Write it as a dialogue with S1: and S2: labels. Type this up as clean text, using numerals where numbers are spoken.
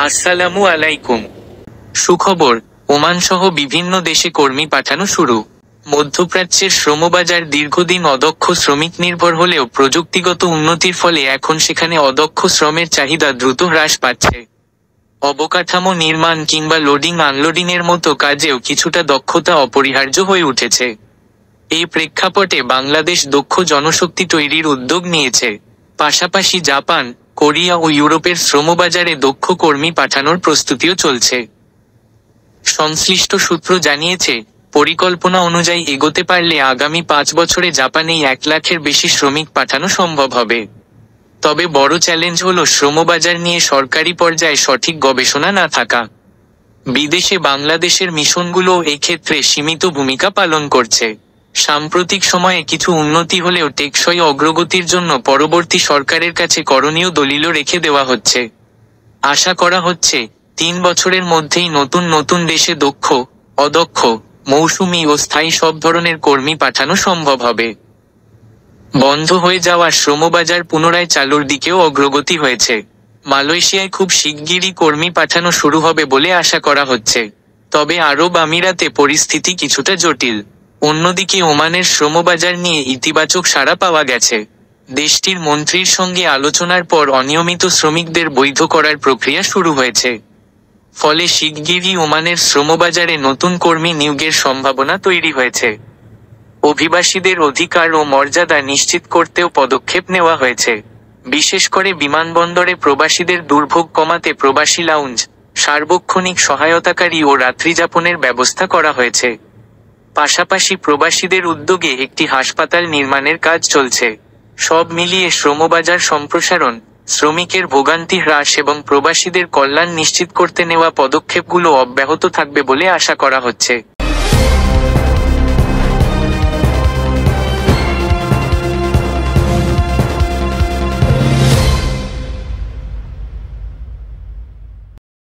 S1: আসসালামু আলাইকুম। সুখবর, ওমান সহ বিভিন্ন দেশে কর্মী পাঠানো শুরু। মধ্যপ্রাচ্যের শ্রমবাজার দীর্ঘদিন অদক্ষ শ্রমিক নির্ভর হলেও প্রযুক্তিগত উন্নতির ফলে এখন সেখানে অদক্ষ শ্রমের চাহিদা দ্রুত হ্রাস পাচ্ছে। অবকাঠামো নির্মাণ কিংবা লোডিং আনলোডিংয়ের মতো কাজেও কিছুটা দক্ষতা অপরিহার্য হয়ে উঠেছে। এই প্রেক্ষাপটে বাংলাদেশ দক্ষ জনশক্তি তৈরির উদ্যোগ নিয়েছে। পাশাপাশি জাপান, কোরিয়া ও ইউরোপের শ্রমবাজারে দক্ষ কর্মী পাঠানোর প্রস্তুতিও চলছে। সংশ্লিষ্ট সূত্র জানিয়েছে, পরিকল্পনা অনুযায়ী এগোতে পারলে আগামী 5 বছরে জাপানেই 1 লাখের বেশি শ্রমিক পাঠানো সম্ভব হবে। তবে বড় চ্যালেঞ্জ হলো শ্রমবাজার নিয়ে সরকারি পর্যায়ে সঠিক গবেষণা না থাকা। বিদেশে বাংলাদেশের মিশনগুলোও এক্ষেত্রে সীমিত ভূমিকা পালন করছে। সাম্প্রতিক সময়ে কিছু উন্নতি হলেও টেকসই অগ্রগতির জন্য পরবর্তী সরকারের কাছে করণীয় দলিলও রেখে দেওয়া হচ্ছে। আশা করা হচ্ছে, 3 বছরের মধ্যেই নতুন নতুন দেশে দক্ষ, অদক্ষ, মৌসুমী ও স্থায়ী সব ধরনের কর্মী পাঠানো সম্ভব হবে। বন্ধ হয়ে যাওয়া শ্রমবাজার পুনরায় চালুর দিকেও অগ্রগতি হয়েছে। মালয়েশিয়ায় খুব শিগগিরই কর্মী পাঠানো শুরু হবে বলে আশা করা হচ্ছে। তবে আরব আমিরাতে পরিস্থিতি কিছুটা জটিল। অন্যদিকে ওমানের শ্রমবাজার নিয়ে ইতিবাচক সাড়া পাওয়া গেছে। দেশটির মন্ত্রীর সঙ্গে আলোচনার পর অনিয়মিত শ্রমিকদের বৈধ করার প্রক্রিয়া শুরু হয়েছে। ফলে শিগগিরই ওমানের শ্রমবাজারে নতুন কর্মী নিয়োগের সম্ভাবনা তৈরি হয়েছে। অভিবাসীদের অধিকার ও মর্যাদা নিশ্চিত করতেও পদক্ষেপ নেওয়া হয়েছে। বিশেষ করে বিমানবন্দরে প্রবাসীদের দুর্ভোগ কমাতে প্রবাসী লাউঞ্জ, সার্বক্ষণিক সহায়তাকারী ও রাত্রিযাপনের ব্যবস্থা করা হয়েছে। পাশাপাশি প্রবাসীদের উদ্যোগে একটি হাসপাতাল নির্মাণের কাজ চলছে। সব মিলিয়ে শ্রমবাজার সম্প্রসারণ, শ্রমিকের ভোগান্তি হ্রাস এবং প্রবাসীদের কল্যাণ নিশ্চিত করতে নেওয়া পদক্ষেপগুলো অব্যাহত থাকবে বলে আশা করা হচ্ছে।